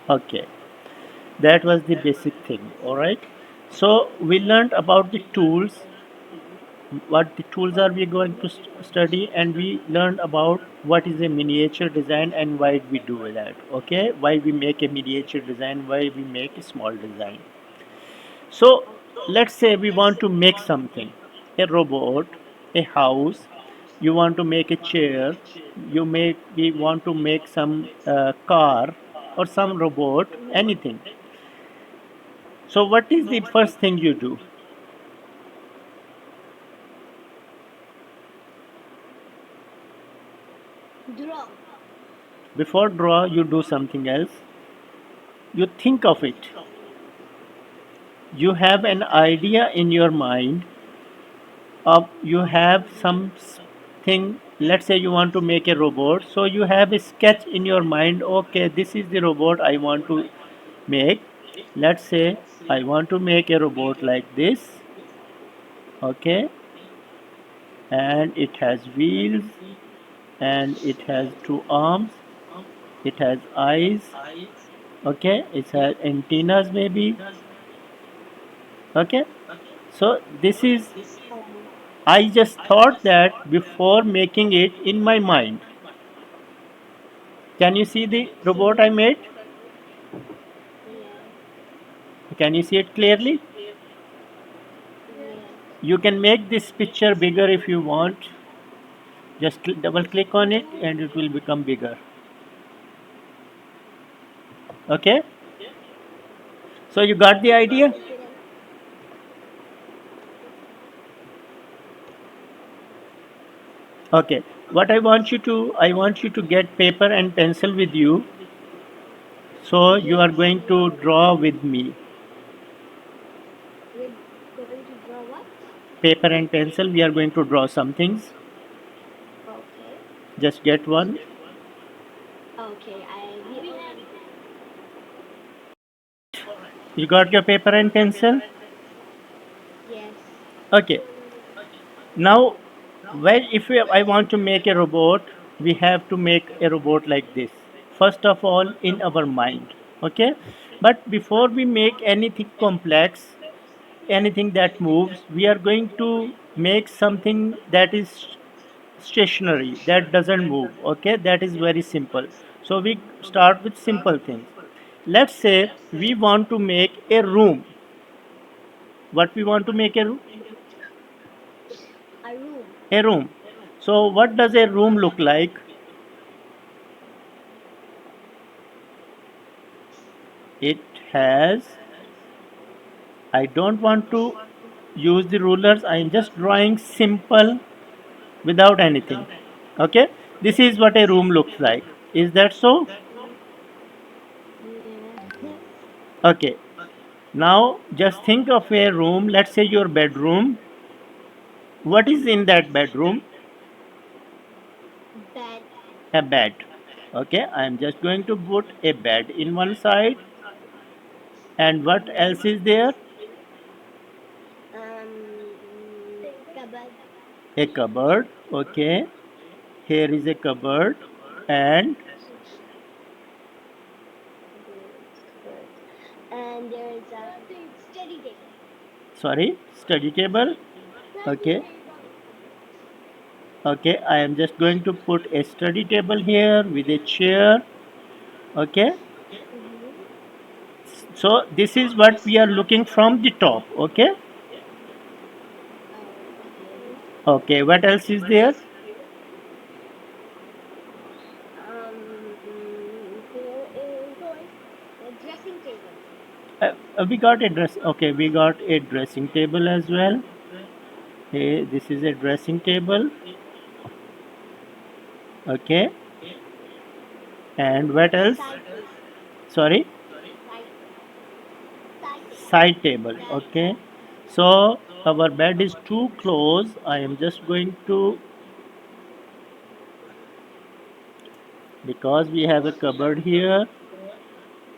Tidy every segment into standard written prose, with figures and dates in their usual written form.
Okay, that was the basic thing. All right. So we learned about the tools, what the tools are we going to study, and we learned about what is a miniature design and why we do that. Okay, why we make a miniature design, why we make a small design. So let's say we want to make something, a robot, a house, you want to make a chair, we want to make some car or some robot, anything. So what is the first thing you do? Before draw, you do something else. You think of it. You have an idea in your mind of, you have something. Let's say you want to make a robot, so you have a sketch in your mind. Okay, this is the robot I want to make. Let's say I want to make a robot like this. Okay, and it has wheels, and it has two arms, it has eyes. Okay, it has antennas maybe. Okay, so this is, I just thought that before making it in my mind. Can you see the robot I made? Can you see it clearly? You can make this picture bigger if you want. Just double click on it and it will become bigger. Okay? So you got the idea? Okay. What I want you to get paper and pencil with you. So you are going to draw with me. Paper and pencil, we are going to draw some things. Just get one. You got your paper and pencil? Okay. Now, I want to make a robot, we have to make a robot like this. First of all, in our mind. Okay? But before we make anything complex, anything that moves, we are going to make something that is stationary, that doesn't move. Okay? That is very simple. So we start with simple things. Let's say we want to make a room. What we want to make a room? A room. So what does a room look like? It has, I don't want to use the rulers, I am just drawing simple without anything. Okay, this is what a room looks like. Is that so? Okay, now just think of a room. Let's say your bedroom. What is in that bedroom? A bed. Okay, I am just going to put a bed in one side. And what else is there? A cupboard. Okay, here is a cupboard. And sorry, study table. Okay, okay, I am just going to put a study table here with a chair. Okay, so this is what we are looking from the top. Okay, okay, what else is there? We got a dress. Okay, we got a dressing table as well. Hey, this is a dressing table. Okay, and what else? Sorry, side table. Okay, so our bed is too close. I am just going to, because we have a cupboard here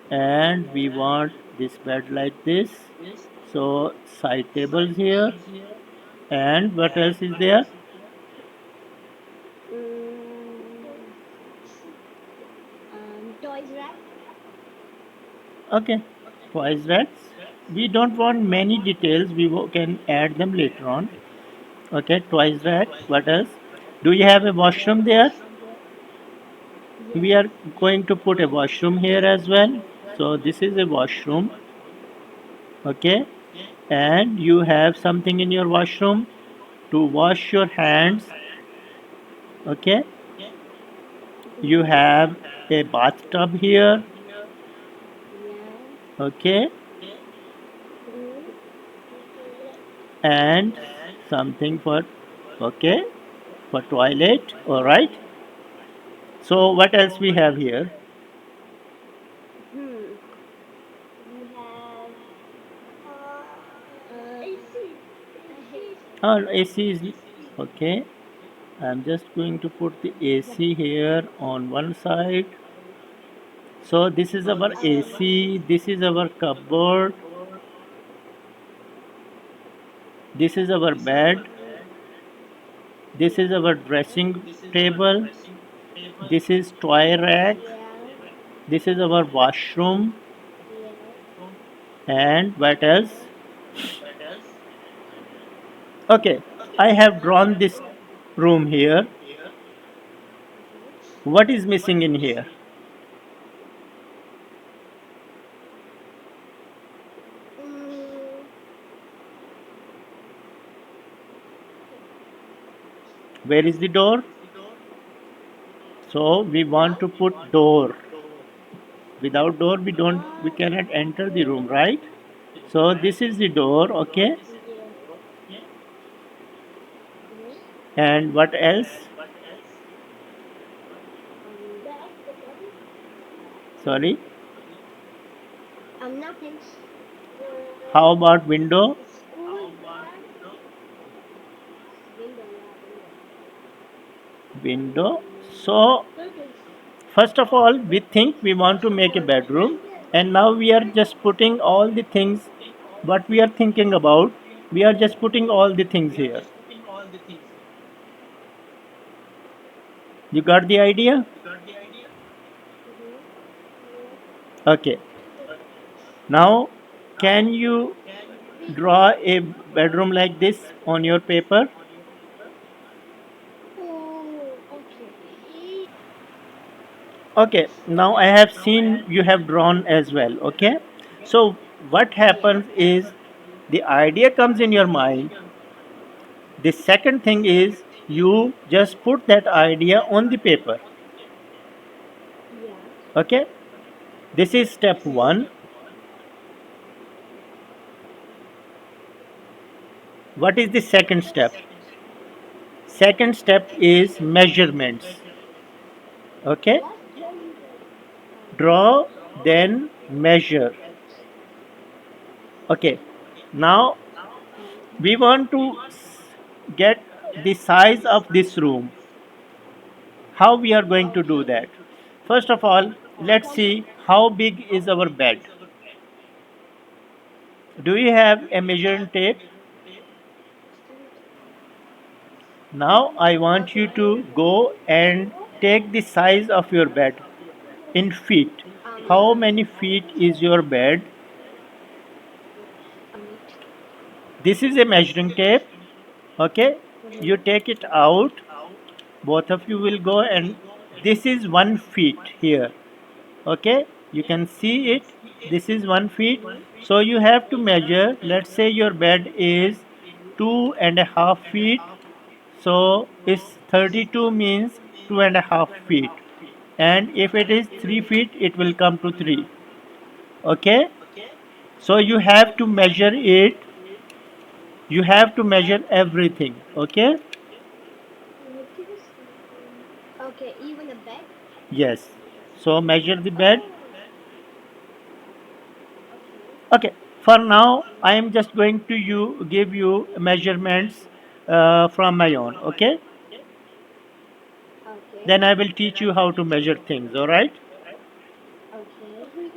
and we want this bed like this, so side tables here. And what else is there? Okay, twice rats. We don't want many details. Can add them later on. Okay, twice rat. What else? Do you have a washroom there? We are going to put a washroom here as well. So this is a washroom. Okay, and you have something in your washroom to wash your hands. Okay, you have a bathtub here. Okay, and something for, okay, for toilet. All right. So what else we have here? Oh, AC is okay. I'm just going to put the AC here on one side. So this is our AC. This is our cupboard. This is our bed. This is our dressing table. This is toy rack. This is our washroom. And what else? Okay, I have drawn this room here. What is missing in here? Where is the door? So we want to put door. Without door we cannot enter the room, right? So this is the door, okay? And what else? Sorry. How about window? Window. So first of all, we think we want to make a bedroom, and now we are just putting all the things what we are thinking about. We are just putting all the things here. You got the idea? Okay. Now, can you draw a bedroom like this on your paper? Okay, now I have seen you have drawn as well. Okay, so what happens is the idea comes in your mind. The second thing is you just put that idea on the paper. Okay, this is step one. What is the second step? Second step is measurements. Okay, draw, then measure. Okay, now we want to get the size of this room. How we are going to do that? First of all, let's see how big is our bed. Do you have a measuring tape? Now I want you to go and take the size of your bed in feet. How many feet is your bed? This is a measuring tape. Okay, you take it out. Both of you will go, and this is 1 feet here. Okay, you can see it. This is 1 feet. So you have to measure. Let's say your bed is 2.5 feet. So it's 32 means 2.5 feet. And if it is 3 feet, it will come to 3. Okay, so you have to measure it. You have to measure everything. Okay, yes. So measure the bed. Okay, for now I am just going to give you measurements from my own. Okay, then I will teach you how to measure things. All right.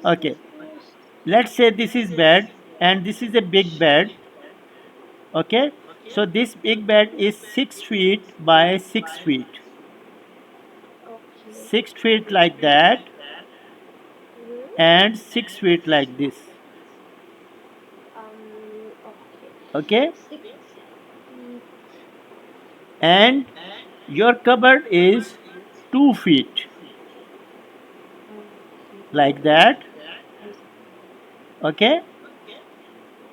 Okay, let's say this is bed and this is a big bed. Okay, so this big bed is 6 feet by 6 feet. 6 feet like that. and 6 feet like this. Okay. Okay, 6 feet. and your cupboard is 2 feet Okay. like that. Okay,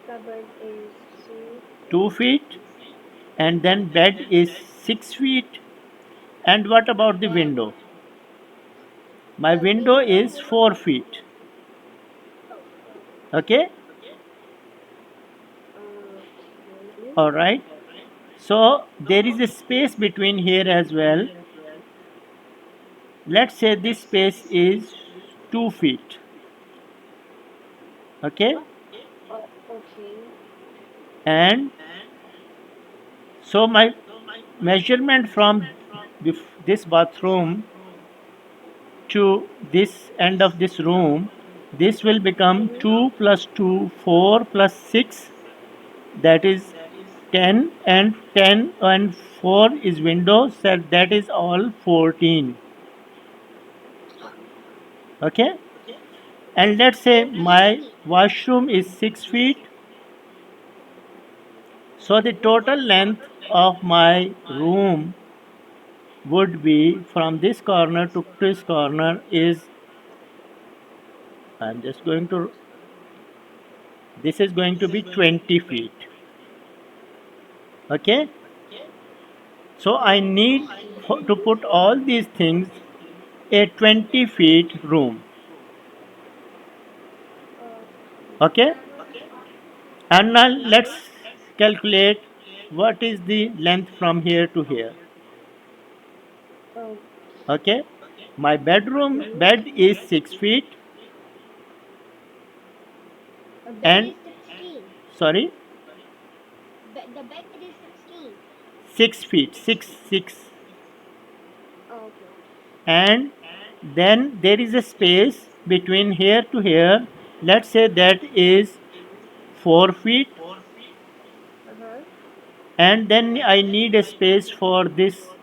Cupboard is 2 2 feet. feet, and then bed is 6 feet. And what about the window? My The window window is would. 4 feet. Okay. Okay, Okay. all right. So there is a space between here as well. Let's say this space is 2 feet. Okay, Okay. and so my measurement from this bathroom to this end of this room, this will become Mm-hmm. 2 plus 2, 4 plus 6, that is 10, and 10 and 4 is window, so that is all 14. Okay, and let's say 14 my feet. washroom is 6 feet, so the Mm-hmm. total length of my room would be from this corner to this corner is, I'm just going to, this is going to be 20 feet. Okay, so I need Okay. to put all these things a 20 feet room. Okay, and now let's calculate what is the length from here to here. Okay. Okay, my bedroom Mm-hmm. bed is 6 feet, A bed and is 16. sorry, The bed is 16. 6 feet, 6 6, Okay. and then there is a space between here to here. Let's say that is 4 feet, Uh-huh. and then I need a space for this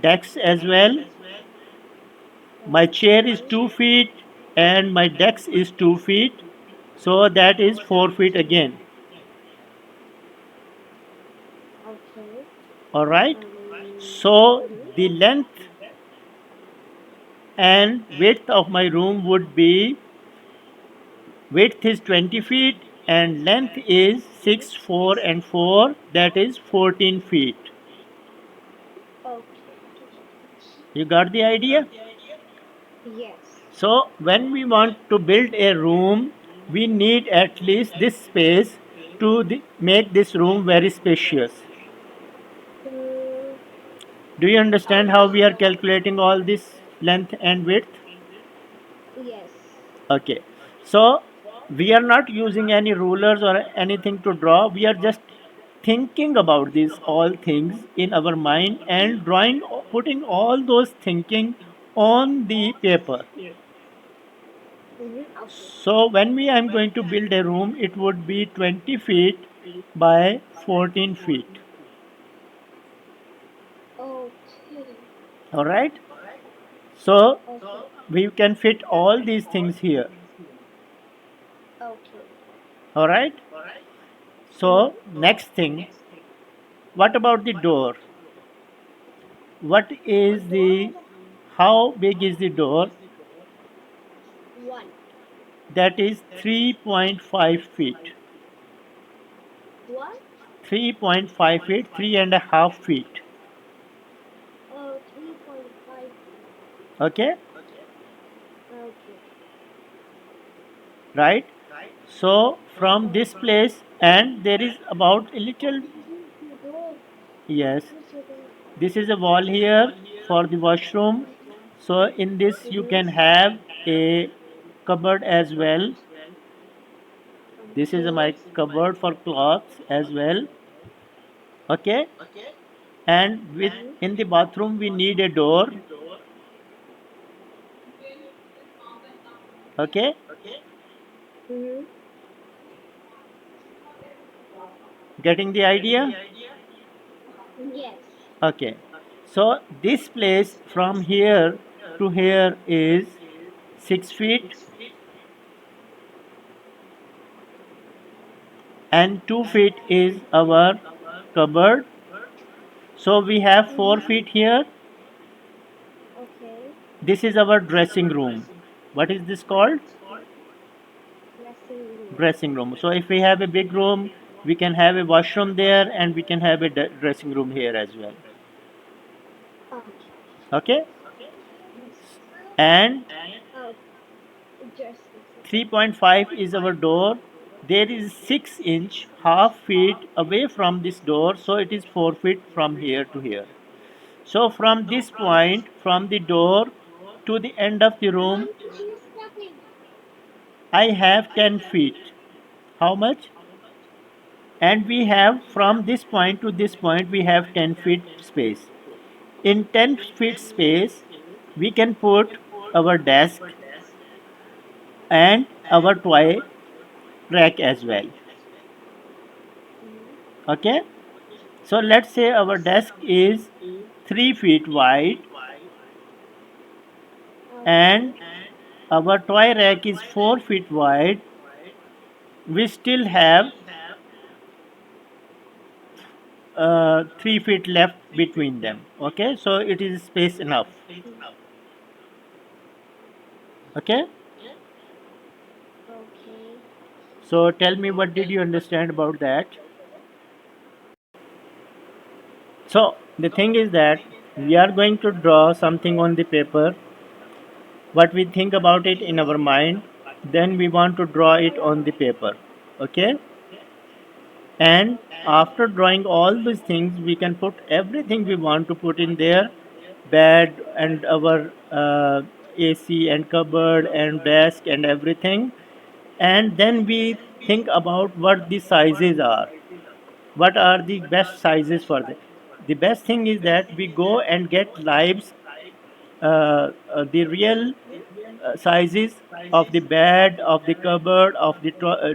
desk as well. My chair is Okay. 2 feet, and my desk is 2 feet, so that is 4 feet again. Okay. All right, Um. so Mm-hmm. the length and width of my room would be, width is 20 feet and length is 6, 4 and 4, that is 14 feet. Okay. You got the idea? Yes. So when we want to build a room, we need at least this space to make this room very spacious. Mm, Do you understand how we are okay. calculating all this length and width? Yes. Okay. So we are not using any rulers or anything to draw. We are just thinking about these all things in our mind and drawing, putting all those thinking on the paper. Mm-hmm. Okay. So when we I'm going to build a room, it would be 20 feet by 14 feet. Okay. All right. So Okay. we can fit all these things here. Okay. All right. Mm-hmm. So next thing, what about the door? What is Door the, is how big is the door? one. That is 3.5 feet. What? 3.5 feet, 3.5 feet. 3.5 feet. Okay, Okay. right? So from this place, and there is about a little, yes, this is a wall here for the washroom. So in this you Mm-hmm. can have a cupboard as well. This is my Okay. cupboard for clothes as well. Okay, and with Mm-hmm. in the bathroom we need a door. Okay, Mm-hmm. getting the idea? Yes. Okay, so this place from here to here is 6 feet, and 2 feet is our cupboard. So we have 4 Mm-hmm. feet here. Okay. This is our dressing room. What is this called? Dressing room. Dressing room. So if we have a big room, we can have a washroom there and we can have a dressing room here as well. Okay. Okay? Yes. And Oh, dressing. 3.5 is our door. There is 6 inch half feet away from this door, so it is 4 feet from here to here. So from this point, from the door to the end of the room, Mom, teaching is stepping. I have 10 feet. How much? And we have from this point to this point, we have 10 feet space. In 10 feet space, we can put our desk and our toy rack as well. Mm-hmm. Okay? So let's say our desk is 3 feet wide and Okay. our toy rack is 4 feet wide. We still have 3 feet left between them. Okay? So it is space enough. Okay? Okay. So tell me, what did you understand about that? So the thing is that we are going to draw something on the paper, what we think about it in our mind, then we want to draw it on the paper. Okay? And after drawing all these things, we can put everything we want to put in there, bed and our AC and cupboard and desk and everything. And then we think about what the sizes are. What are the best sizes for the best thing is that we go and get lives, the real sizes of the bed, of the cupboard, of the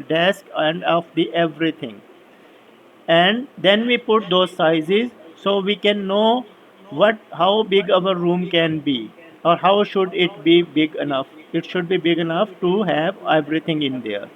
desk, and of the everything. And then we put those sizes so we can know what how big our room can be, or how should it be big enough. It should be big enough to have everything in there.